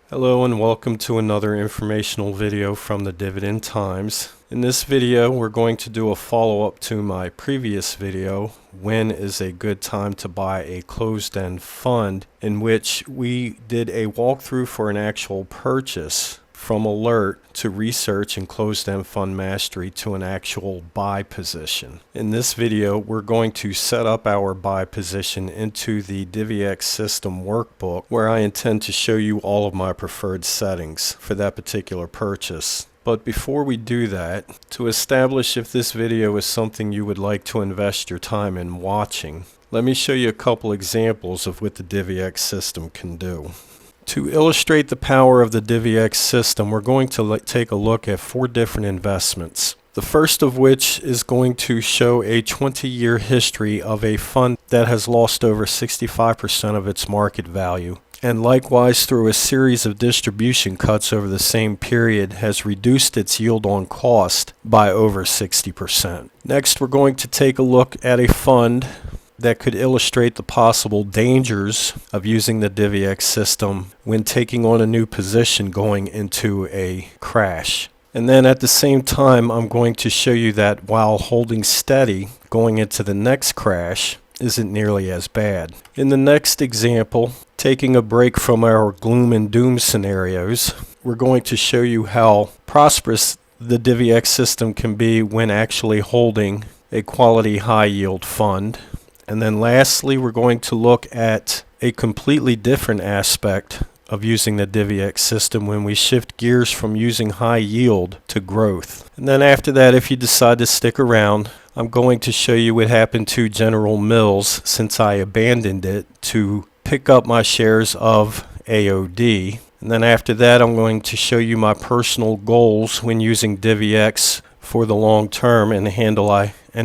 Hello and welcome to another informational video from the Dividend Times. In this video we're going to do a follow-up to my previous video, when is a good time to buy a closed-end fund, in which we did a walkthrough for an actual purchase from alert to research and closed-end fund mastery to an actual buy position. In this video we're going to set up our buy position into the Divi-X system workbook, where I intend to show you all of my preferred settings for that particular purchase. But before we do that, to establish if this video is something you would like to invest your time in watching, let me show you a couple examples of what the Divi-X system can do. To illustrate the power of the Divi-X system, we're going to take a look at 4 different investments. The first of which is going to show a 20-year history of a fund that has lost over 65% of its market value, and likewise through a series of distribution cuts over the same period has reduced its yield on cost by over 60%. Next, we're going to take a look at a fund that could illustrate the possible dangers of using the Divi-X system when taking on a new position going into a crash. And then at the same time, I'm going to show you that while holding steady going into the next crash isn't nearly as bad. In the next example, taking a break from our gloom and doom scenarios, we're going to show you how prosperous the Divi-X system can be when actually holding a quality high yield fund. And then lastly, we're going to look at a completely different aspect of using the Divi-X system when we shift gears from using high yield to growth. And then after that, if you decide to stick around, I'm going to show you what happened to General Mills since I abandoned it to pick up my shares of AOD. And then after that, I'm going to show you my personal goals when using Divi-X for the long term and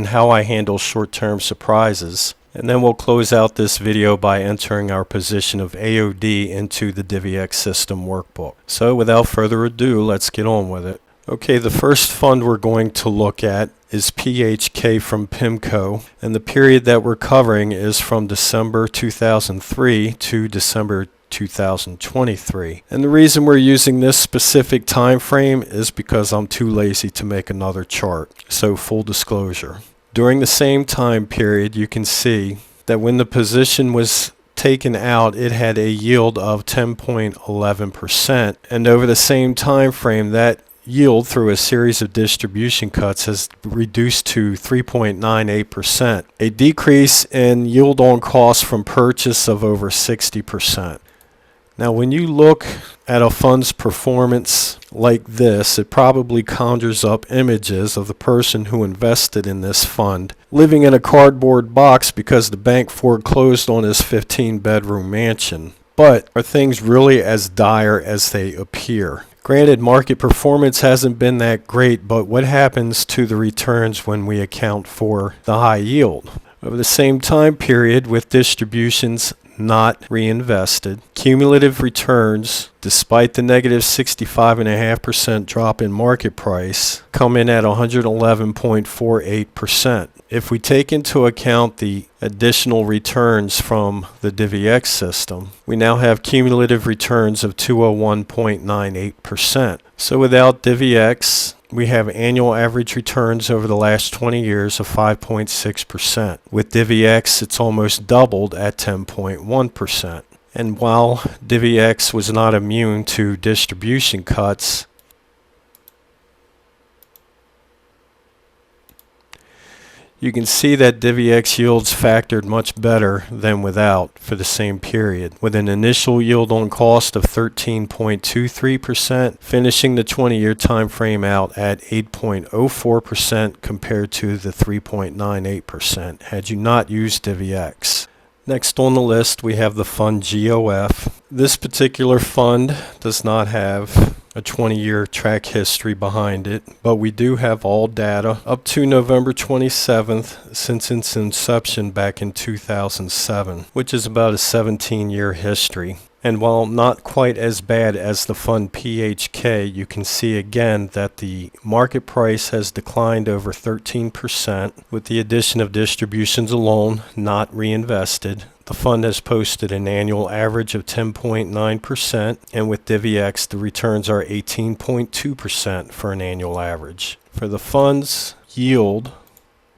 how I handle short-term surprises. And then we'll close out this video by entering our position of AOD into the Divi-X system workbook. So without further ado, let's get on with it. Okay, the first fund we're going to look at is PHK from PIMCO, and the period that we're covering is from December 2003 to December 2023. And the reason we're using this specific time frame is because I'm too lazy to make another chart. So full disclosure. During the same time period, you can see that when the position was taken out, it had a yield of 10.11%, and over the same time frame, that yield through a series of distribution cuts has reduced to 3.98%, a decrease in yield on cost from purchase of over 60%. Now, when you look at a fund's performance like this, it probably conjures up images of the person who invested in this fund living in a cardboard box because the bank foreclosed on his 15-bedroom mansion. But are things really as dire as they appear? Granted, market performance hasn't been that great, but what happens to the returns when we account for the high yield? Over the same time period, with distributions not reinvested, cumulative returns, despite the negative 65.5% drop in market price, come in at 111.48%. If we take into account the additional returns from the Divi-X system, we now have cumulative returns of 201.98%. So without Divi-X, we have annual average returns over the last 20 years of 5.6%. With Divi-X, it's almost doubled at 10.1%. And while Divi-X was not immune to distribution cuts, you can see that Divi-X yields factored much better than without for the same period, with an initial yield on cost of 13.23%, finishing the 20-year time frame out at 8.04% compared to the 3.98% had you not used Divi-X. Next on the list, we have the fund GOF. This particular fund does not have a 20-year track history behind it, but we do have all data up to November 27th since its inception back in 2007, which is about a 17-year history. And while not quite as bad as the fund PHK, you can see again that the market price has declined over 13% with the addition of distributions alone, not reinvested. the fund has posted an annual average of 10.9%, and with Divi-X, the returns are 18.2% for an annual average. For the fund's yield,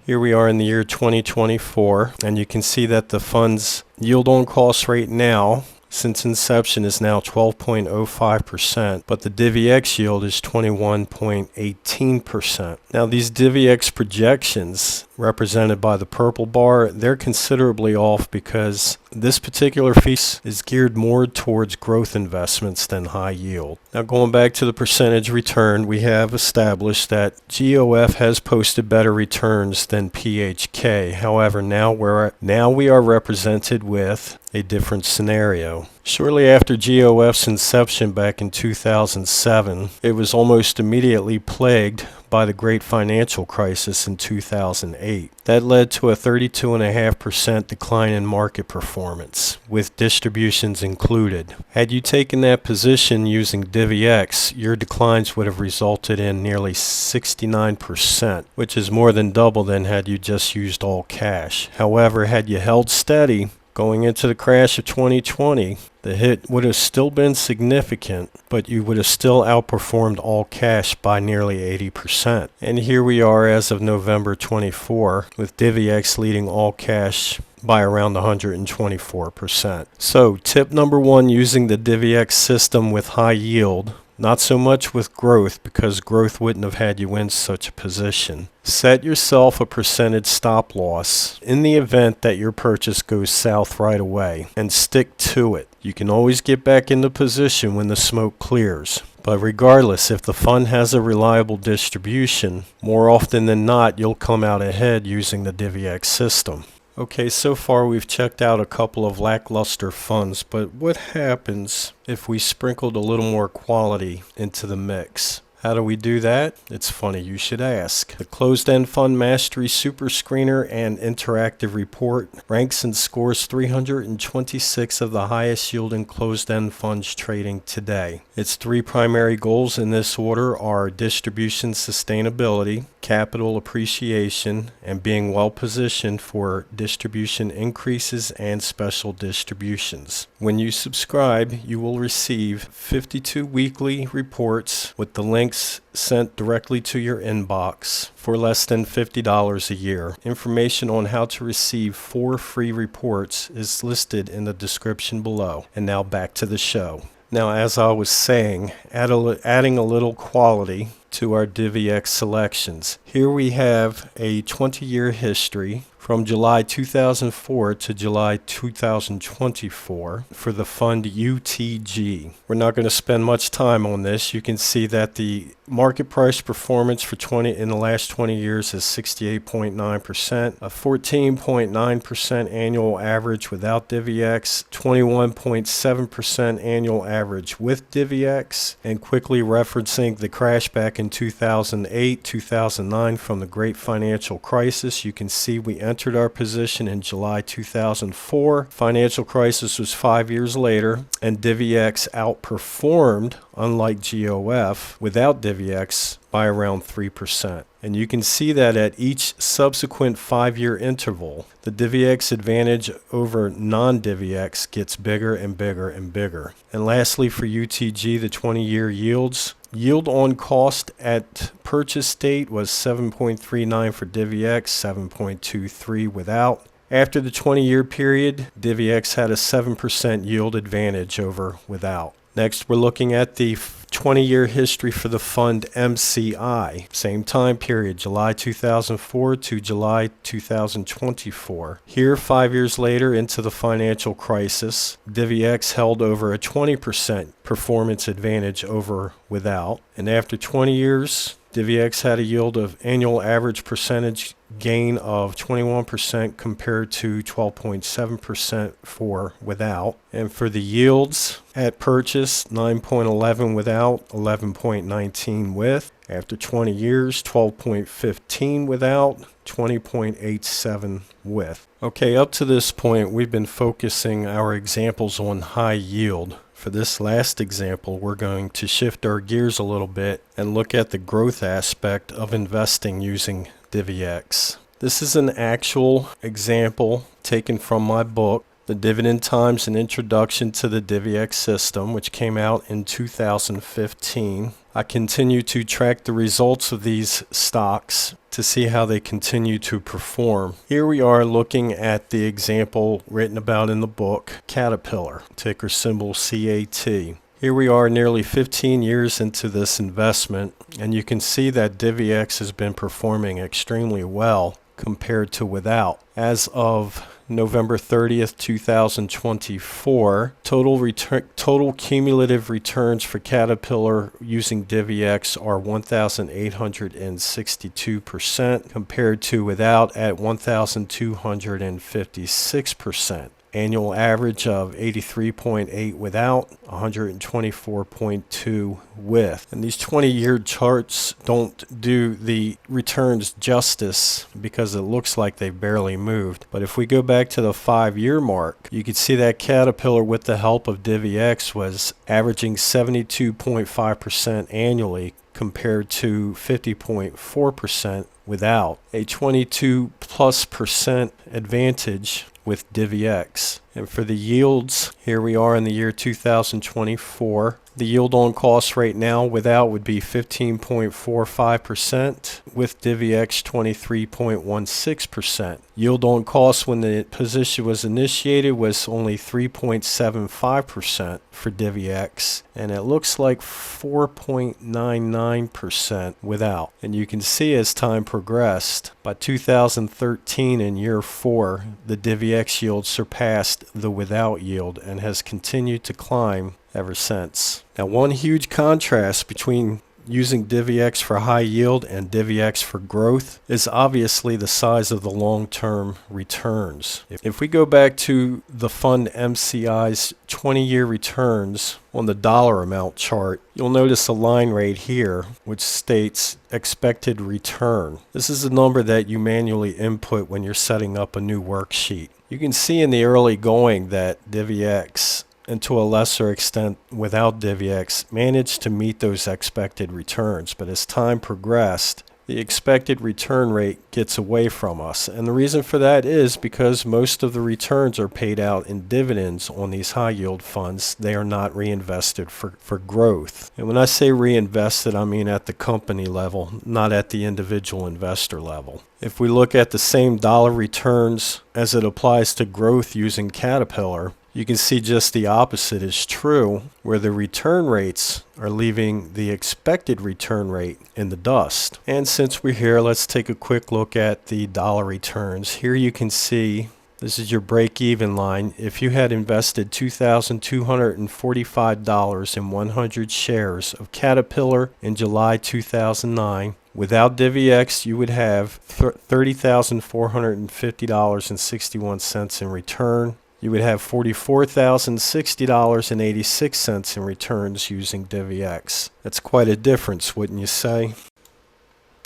here we are in the year 2024, and you can see that the fund's yield on cost rate now, since inception, is now 12.05%, but the Divi-X yield is 21.18%. Now these Divi-X projections, represented by the purple bar, they're considerably off because this particular fee is geared more towards growth investments than high yield. Now going back to the percentage return, we have established that GOF has posted better returns than PHK. However, now we are represented with a different scenario. Shortly after GOF's inception back in 2007, it was almost immediately plagued by the great financial crisis in 2008. That led to a 32.5% decline in market performance, with distributions included. Had you taken that position using Divi-X, your declines would have resulted in nearly 69%, which is more than double than had you just used all cash. However, had you held steady, going into the crash of 2020, the hit would have still been significant, but you would have still outperformed all cash by nearly 80%. And here we are as of November 24, with Divi-X leading all cash by around 124%. So tip number one, using the Divi-X system with high yield. Not so much with growth, because growth wouldn't have had you in such a position. Set yourself a percentage stop loss in the event that your purchase goes south right away, and stick to it. You can always get back into position when the smoke clears. But regardless, if the fund has a reliable distribution, more often than not, you'll come out ahead using the Divi-X system. Okay, so far we've checked out a couple of lackluster funds, but what happens if we sprinkled a little more quality into the mix? How do we do that? It's funny you should ask. The Closed-End Fund Mastery Super Screener and Interactive Report ranks and scores 326 of the highest yielding closed-end funds trading today. Its three primary goals in this order are distribution sustainability, capital appreciation, and being well positioned for distribution increases and special distributions. When you subscribe, you will receive 52 weekly reports with the links sent directly to your inbox for less than $50 a year. Information on how to receive 4 free reports is listed in the description below. And now back to the show. Now, as I was saying, adding a little quality to our Divi-X selections. Here we have a 20-year history from July 2004 to July 2024 for the fund UTG. We're not going to spend much time on this. You can see that the market price performance for in the last 20 years is 68.9%, a 14.9% annual average without Divi-X, 21.7% annual average with Divi-X, and quickly referencing the crash back in 2008, 2009 from the great financial crisis, you can see we entered our position in July 2004. Financial crisis was 5 years later, and Divi-X outperformed, unlike GOF, without Divi-X by around 3%. And you can see that at each subsequent 5-year interval, the Divi-X advantage over non-Divi-X gets bigger and bigger and bigger. And lastly, for UTG, the 20-year yields. Yield on cost at purchase date was 7.39 for Divi-X, 7.23 without. After the 20-year period, Divi-X had a 7% yield advantage over without. Next, we're looking at the 20-year history for the fund MCI. Same time period, July 2004 to July 2024. Here, 5 years later into the financial crisis, Divi-X held over a 20% performance advantage over without. And after 20 years, Divi-X had a yield of annual average percentage gain of 21% compared to 12.7% for without. And for the yields at purchase, 9.11 without, 11.19 with. After 20 years, 12.15 without, 20.87 with. Okay, up to this point, we've been focusing our examples on high yield. For this last example, we're going to shift our gears a little bit and look at the growth aspect of investing using Divi-X. This is an actual example taken from my book, The Dividend Times, an introduction to the Divi-X system, which came out in 2015. I continue to track the results of these stocks to see how they continue to perform. Here we are looking at the example written about in the book, Caterpillar, ticker symbol CAT. Here we are nearly 15 years into this investment, and you can see that Divi-X has been performing extremely well compared to without. As of November 30th, 2024, total cumulative returns for Caterpillar using Divi-X are 1,862% compared to without at 1,256%. Annual average of 83.8 without, 124.2 with. And these 20-year charts don't do the returns justice because it looks like they barely moved. But if we go back to the 5-year mark, you can see that Caterpillar, with the help of Divi-X, was averaging 72.5% annually compared to 50.4% without, a 22+% advantage with Divi-X. And for the yields, here we are in the year 2024. The yield on cost right now without would be 15.45%, with Divi-X 23.16%. Yield on cost when the position was initiated was only 3.75% for Divi-X, and it looks like 4.99% without. And you can see as time progressed, by 2013 in year 4, the Divi-X yield surpassed the without yield and has continued to climb ever since. Now, one huge contrast between using Divi-X for high yield and Divi-X for growth is obviously the size of the long-term returns. If we go back to the fund MCI's 20-year returns on the dollar amount chart, you'll notice a line right here which states expected return. This is a number that you manually input when you're setting up a new worksheet. You can see in the early going that Divi-X, and to a lesser extent without Divi-X, managed to meet those expected returns. But as time progressed, the expected return rate gets away from us. And the reason for that is because most of the returns are paid out in dividends on these high yield funds. They are not reinvested for growth. And when I say reinvested, I mean at the company level, not at the individual investor level. If we look at the same dollar returns as it applies to growth using Caterpillar, you can see just the opposite is true, where the return rates are leaving the expected return rate in the dust. And since we're here, let's take a quick look at the dollar returns. Here you can see this is your break-even line. If you had invested $2,245 in 100 shares of Caterpillar in July 2009, without Divi-X, you would have $30,450.61 in return. You would have $44,060.86 in returns using Divi-X. That's quite a difference, wouldn't you say?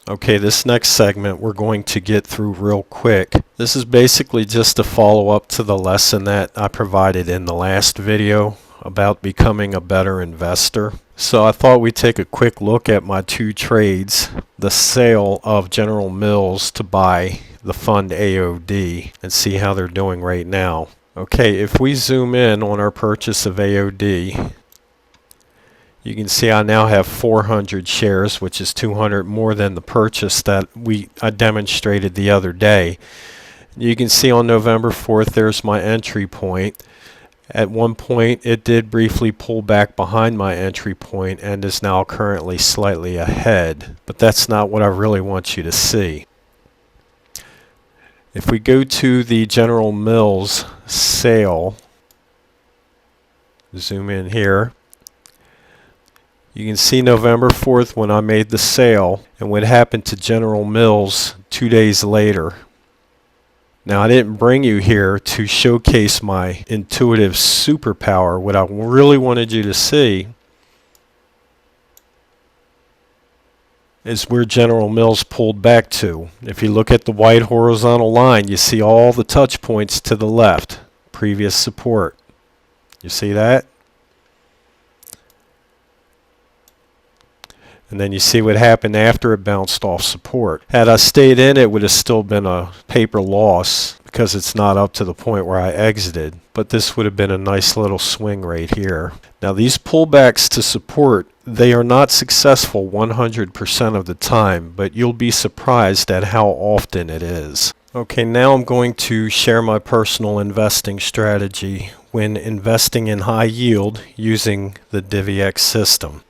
Okay, this next segment we're going to get through real quick. This is basically just a follow-up to the lesson that I provided in the last video about becoming a better investor. So I thought we'd take a quick look at my two trades, the sale of General Mills to buy the fund AOD, and see how they're doing right now. Okay, if we zoom in on our purchase of AOD, you can see I now have 400 shares, which is 200 more than the purchase that I demonstrated the other day. You can see on November 4th, there's my entry point. At one point, it did briefly pull back behind my entry point and is now currently slightly ahead. But that's not what I really want you to see. If we go to the General Mills sale, zoom in here, you can see November 4th when I made the sale and what happened to General Mills 2 days later. Now, I didn't bring you here to showcase my intuitive superpower. What I really wanted you to see is where General Mills pulled back to. If you look at the white horizontal line, you see all the touch points to the left, previous support. You see that? And then you see what happened after it bounced off support. Had I stayed in, it would have still been a paper loss because it's not up to the point where I exited, but this would have been a nice little swing right here. Now these pullbacks to support, they are not successful 100% of the time, but you'll be surprised at how often it is. Okay, now I'm going to share my personal investing strategy when investing in high yield using the Divi-X system.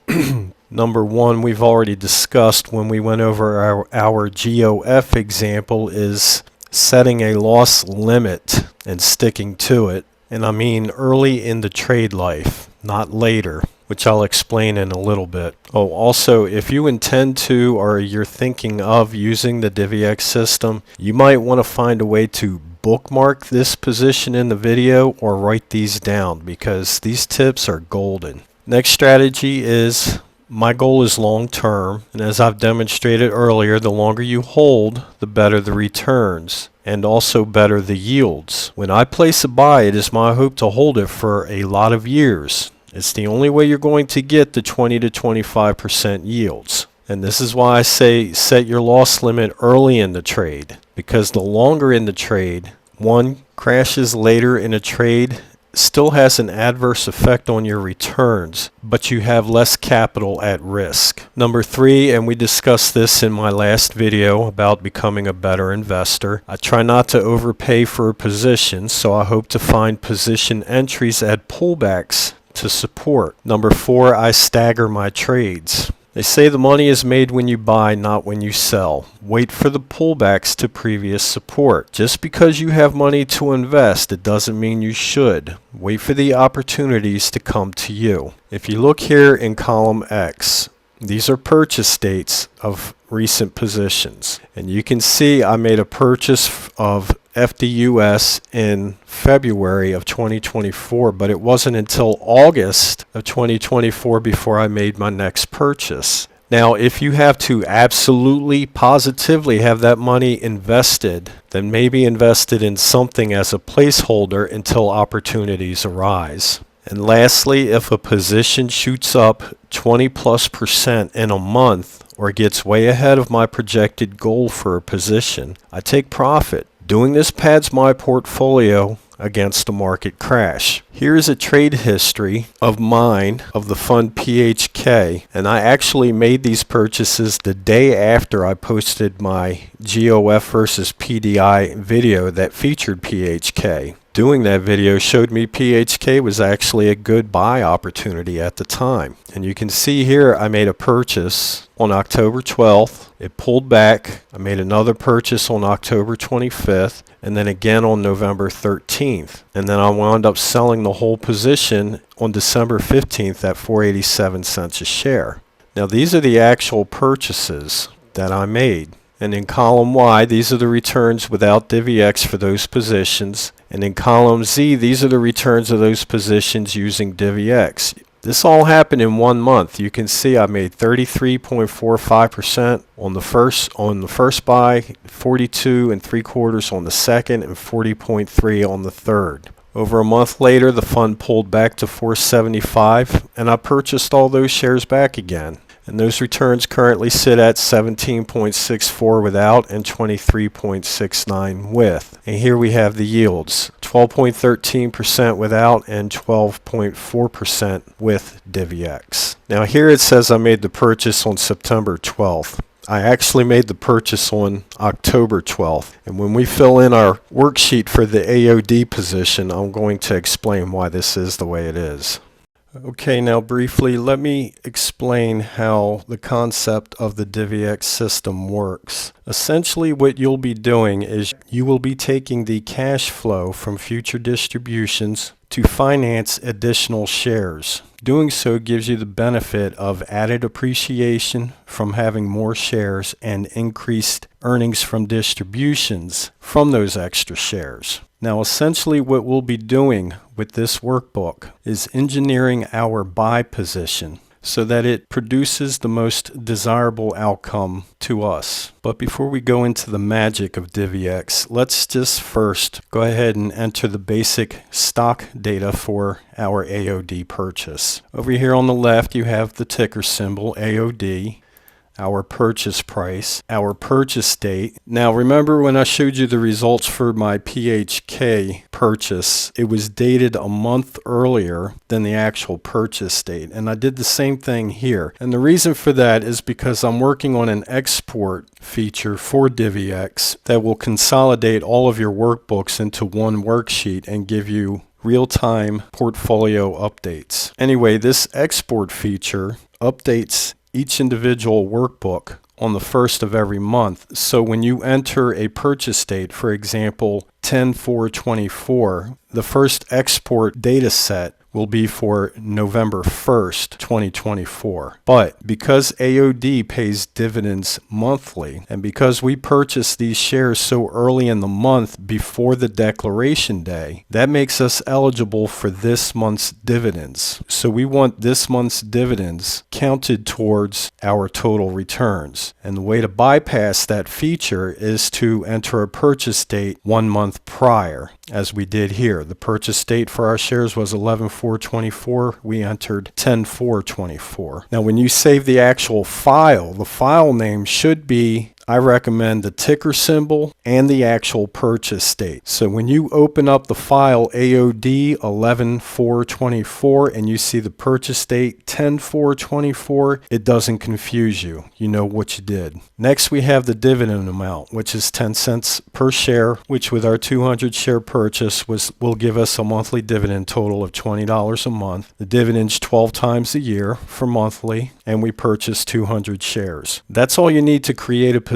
Number one, we've already discussed when we went over our GOF example, is setting a loss limit and sticking to it. And I mean early in the trade life, not later, which I'll explain in a little bit. Oh, also, if you intend to or you're thinking of using the Divi-X system, you might want to find a way to bookmark this position in the video or write these down, because these tips are golden. Next strategy is, my goal is long term, and as I've demonstrated earlier, the longer you hold, the better the returns, and also better the yields. When I place a buy, it is my hope to hold it for a lot of years. It's the only way you're going to get the 20 to 25% yields. And this is why I say set your loss limit early in the trade, because the longer in the trade, one, crashes later in a trade, still has an adverse effect on your returns, but you have less capital at risk. Number three, and we discussed this in my last video about becoming a better investor, I try not to overpay for a position, so I hope to find position entries at pullbacks to support. Number four, I stagger my trades. They say the money is made when you buy, not when you sell. Wait for the pullbacks to previous support. Just because you have money to invest, it doesn't mean you should. Wait for the opportunities to come to you. If you look here in column X, these are purchase dates of recent positions. And you can see I made a purchase of FDUS in February of 2024, but it wasn't until August of 2024 before I made my next purchase. Now, if you have to absolutely, positively have that money invested, then maybe invest it in something as a placeholder until opportunities arise. And lastly, if a position shoots up 20+% in a month or gets way ahead of my projected goal for a position, I take profit. Doing this pads my portfolio against a market crash. Here's a trade history of mine of the fund PHK, and I actually made these purchases the day after I posted my GOF versus PDI video that featured PHK. Doing that video showed me PHK was actually a good buy opportunity at the time. And you can see here I made a purchase on October 12th. It pulled back. I made another purchase on October 25th and then again on November 13th. And then I wound up selling the whole position on December 15th at 4.87 cents a share. Now these are the actual purchases that I made. And in column Y, these are the returns without Divi-X for those positions. And in column Z, these are the returns of those positions using Divi-X. This all happened in 1 month. You can see I made 33.45% on the first buy, 42 3/4 on the second, and 40.3 on the third. Over a month later, the fund pulled back to 475, and I purchased all those shares back again. And those returns currently sit at 17.64 without and 23.69 with. And here we have the yields, 12.13% without and 12.4% with Divi-X. Now here it says I made the purchase on September 12th. I actually made the purchase on October 12th. And when we fill in our worksheet for the AOD position, I'm going to explain why this is the way it is. Okay, now briefly, let me explain how the concept of the Divi-X system works. Essentially, what you'll be doing is you will be taking the cash flow from future distributions to finance additional shares. Doing so gives you the benefit of added appreciation from having more shares and increased earnings from distributions from those extra shares. Now, essentially what we'll be doing with this workbook is engineering our buy position so that it produces the most desirable outcome to us. But before we go into the magic of Divi-X, let's just first go ahead and enter the basic stock data for our AOD purchase. Over here on the left, you have the ticker symbol AOD. our purchase price, our purchase date. Now remember when I showed you the results for my PHK purchase, it was dated a month earlier than the actual purchase date, and I did the same thing here. And the reason for that is because I'm working on an export feature for Divi-X that will consolidate all of your workbooks into one worksheet and give you real-time portfolio updates. Anyway, this export feature updates each individual workbook on the first of every month. So when you enter a purchase date, for example, 10/4/24, the first export data set will be for November 1st, 2024. But because AOD pays dividends monthly, and because we purchase these shares so early in the month before the declaration day, that makes us eligible for this month's dividends. So we want this month's dividends counted towards our total returns. And the way to bypass that feature is to enter a purchase date 1 month prior, as we did here. The purchase date for our shares was 11/4/24. We entered 10/4/24. Now when you save the actual file, the file name should be, I recommend, the ticker symbol and the actual purchase date. So when you open up the file AOD 11/4/24 and you see the purchase date 10/4/24, it doesn't confuse you. You know what you did. Next we have the dividend amount, which is 10 cents per share, which with our 200 share purchase will give us a monthly dividend total of $20 a month. The dividend's 12 times a year for monthly, and we purchase 200 shares. That's all you need to create a position.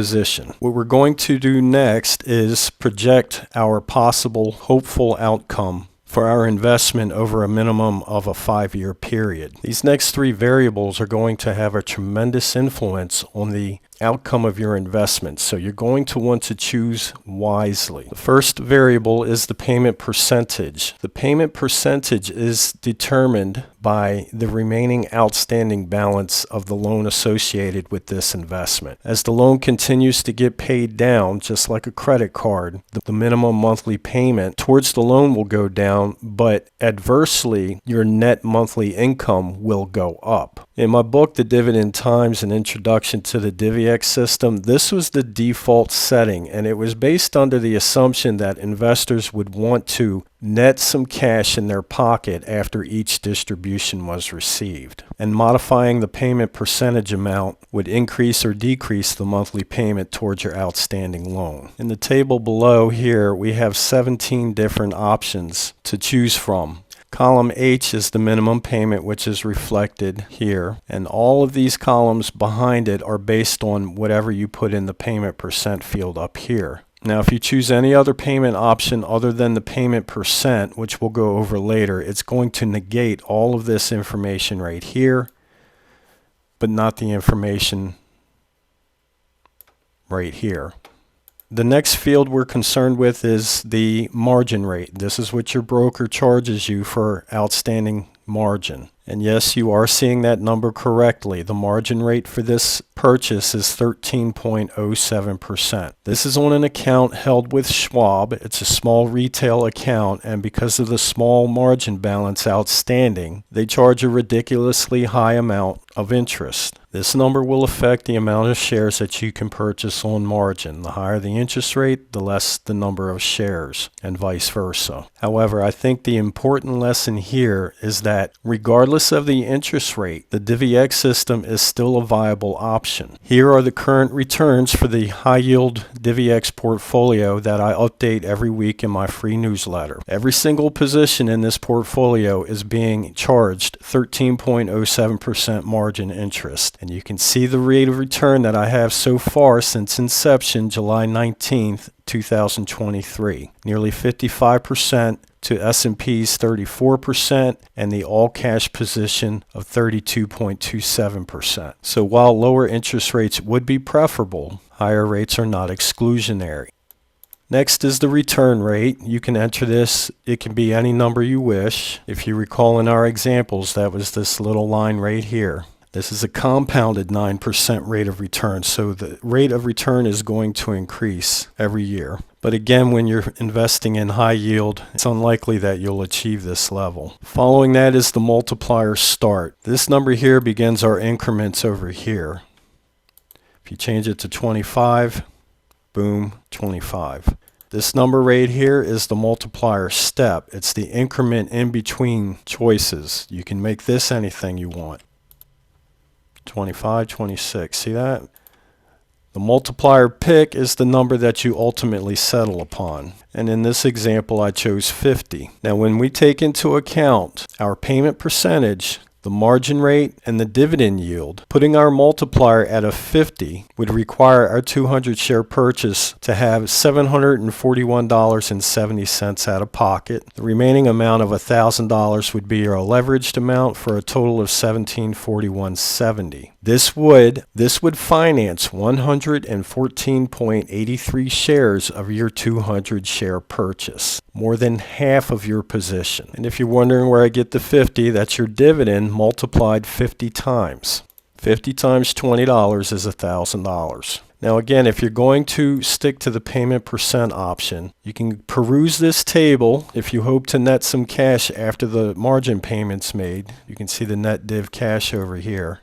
What we're going to do next is project our possible hopeful outcome for our investment over a minimum of a 5-year period. These next 3 variables are going to have a tremendous influence on the outcome of your investment, so you're going to want to choose wisely. The first variable is the payment percentage. The payment percentage is determined by the remaining outstanding balance of the loan associated with this investment. As the loan continues to get paid down, just like a credit card, the minimum monthly payment towards the loan will go down, but adversely, your net monthly income will go up. In my book, The Dividend Times, An Introduction to the Divi-X System, this was the default setting, and it was based under the assumption that investors would want to net some cash in their pocket after each distribution was received. And modifying the payment percentage amount would increase or decrease the monthly payment towards your outstanding loan. In the table below here, we have 17 different options to choose from. Column H is the minimum payment, which is reflected here, and all of these columns behind it are based on whatever you put in the payment percent field up here. Now if you choose any other payment option other than the payment percent, which we'll go over later, it's going to negate all of this information right here, but not the information right here. The next field we're concerned with is the margin rate. This is what your broker charges you for outstanding margin. And yes, you are seeing that number correctly. The margin rate for this purchase is 13.07%. This is on an account held with Schwab. It's a small retail account, and because of the small margin balance outstanding, they charge a ridiculously high amount of interest. This number will affect the amount of shares that you can purchase on margin. The higher the interest rate, the less the number of shares, and vice versa. However, I think the important lesson here is that regardless of the interest rate, the Divi-X system is still a viable option. Here are the current returns for the high-yield Divi-X portfolio that I update every week in my free newsletter. Every single position in this portfolio is being charged 13.07% margin interest. And you can see the rate of return that I have so far since inception, July 19th, 2023. Nearly 55% to S&P's 34% and the all-cash position of 32.27%. So while lower interest rates would be preferable, higher rates are not exclusionary. Next is the return rate. You can enter this. It can be any number you wish. If you recall in our examples, that was this little line right here. This is a compounded 9% rate of return, so the rate of return is going to increase every year. But again, when you're investing in high yield, it's unlikely that you'll achieve this level. Following that is the multiplier start. This number here begins our increments over here. If you change it to 25, boom, 25. This number right here is the multiplier step. It's the increment in between choices. You can make this anything you want. 25, 26. See that? The multiplier pick is the number that you ultimately settle upon. And in this example, I chose 50. Now, when we take into account our payment percentage, the margin rate, and the dividend yield, putting our multiplier at a 50 would require our 200 share purchase to have $741.70 out of pocket. The remaining amount of $1,000 would be our leveraged amount for a total of $1,741.70. This would finance 114.83 shares of your 200 share purchase, more than half of your position. And if you're wondering where I get the 50, that's your dividend multiplied 50 times. 50 times $20 is $1,000. Now again, if you're going to stick to the payment percent option, you can peruse this table if you hope to net some cash after the margin payments made. You can see the net div cash over here,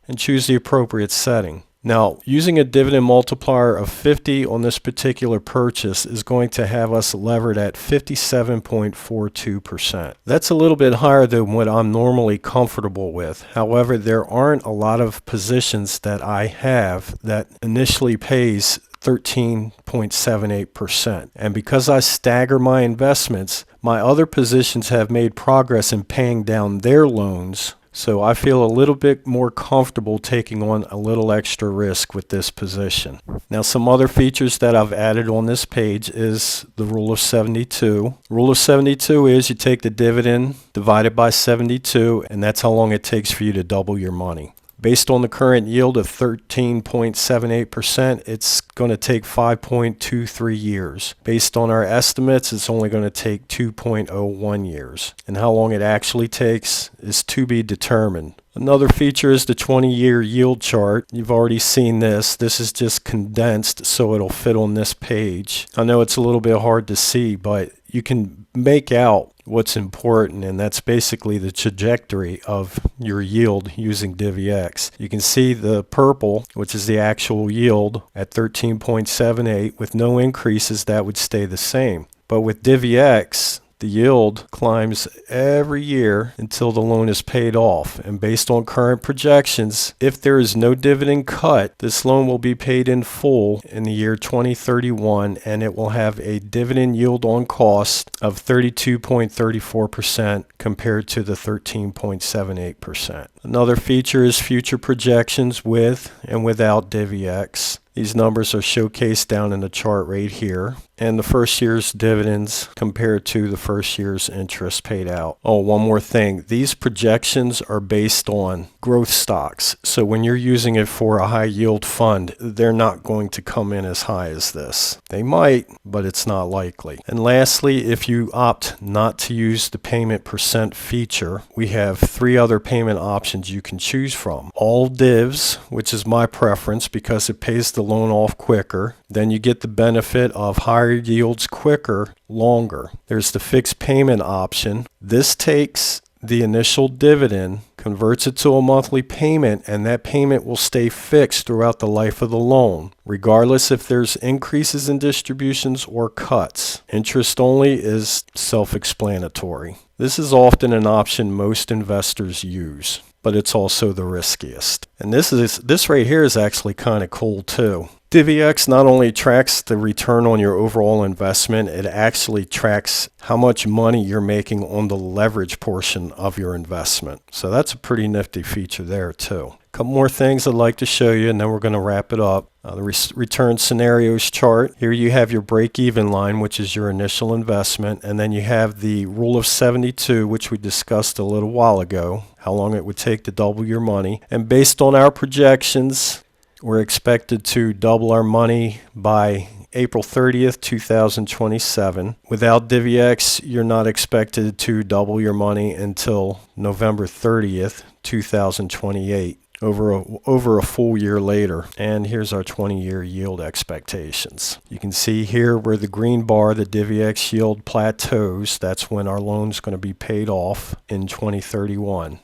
and choose the appropriate setting. Now, using a dividend multiplier of 50 on this particular purchase is going to have us levered at 57.42%. That's a little bit higher than what I'm normally comfortable with. However, there aren't a lot of positions that I have that initially pays 13.78%. And because I stagger my investments, my other positions have made progress in paying down their loans. So I feel a little bit more comfortable taking on a little extra risk with this position. Now, some other features that I've added on this page is the rule of 72. Rule of 72 is you take the dividend divided by 72, and that's how long it takes for you to double your money. Based on the current yield of 13.78%, it's going to take 5.23 years. Based on our estimates, it's only going to take 2.01 years. And how long it actually takes is to be determined. Another feature is the 20-year yield chart. You've already seen this. This is just condensed so it'll fit on this page. I know it's a little bit hard to see, but you can make out what's important, and that's basically the trajectory of your yield using Divi-X. You can see the purple, which is the actual yield at 13.78. With no increases, that would stay the same. But with Divi-X, the yield climbs every year until the loan is paid off. And based on current projections, if there is no dividend cut, this loan will be paid in full in the year 2031, and it will have a dividend yield on cost of 32.34% compared to the 13.78%. Another feature is future projections with and without Divi-X. These numbers are showcased down in the chart right here, and the first year's dividends compared to the first year's interest paid out. Oh, one more thing. These projections are based on growth stocks. So when you're using it for a high yield fund, they're not going to come in as high as this. They might, but it's not likely. And lastly, if you opt not to use the payment percent feature, we have 3 other payment options you can choose from. All divs, which is my preference because it pays the loan off quicker. Then you get the benefit of higher yields quicker, longer. There's the fixed payment option. This takes the initial dividend, converts it to a monthly payment, and that payment will stay fixed throughout the life of the loan, regardless if there's increases in distributions or cuts. Interest only is self-explanatory. This is often an option most investors use, but it's also the riskiest. And this right here is actually kind of cool too. Divi-X not only tracks the return on your overall investment, it actually tracks how much money you're making on the leverage portion of your investment. So that's a pretty nifty feature there too. A couple more things I'd like to show you, and then we're going to wrap it up. The return scenarios chart. Here you have your break-even line, which is your initial investment, and then you have the rule of 72, which we discussed a little while ago, how long it would take to double your money. And based on our projections, we're expected to double our money by April 30th, 2027. Without Divi-X, you're not expected to double your money until November 30th, 2028. Over a full year later. And here's our 20-year yield expectations. You can see here where the green bar, the Divi-X yield plateaus. That's when our loan's going to be paid off in 2031.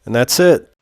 And that's it.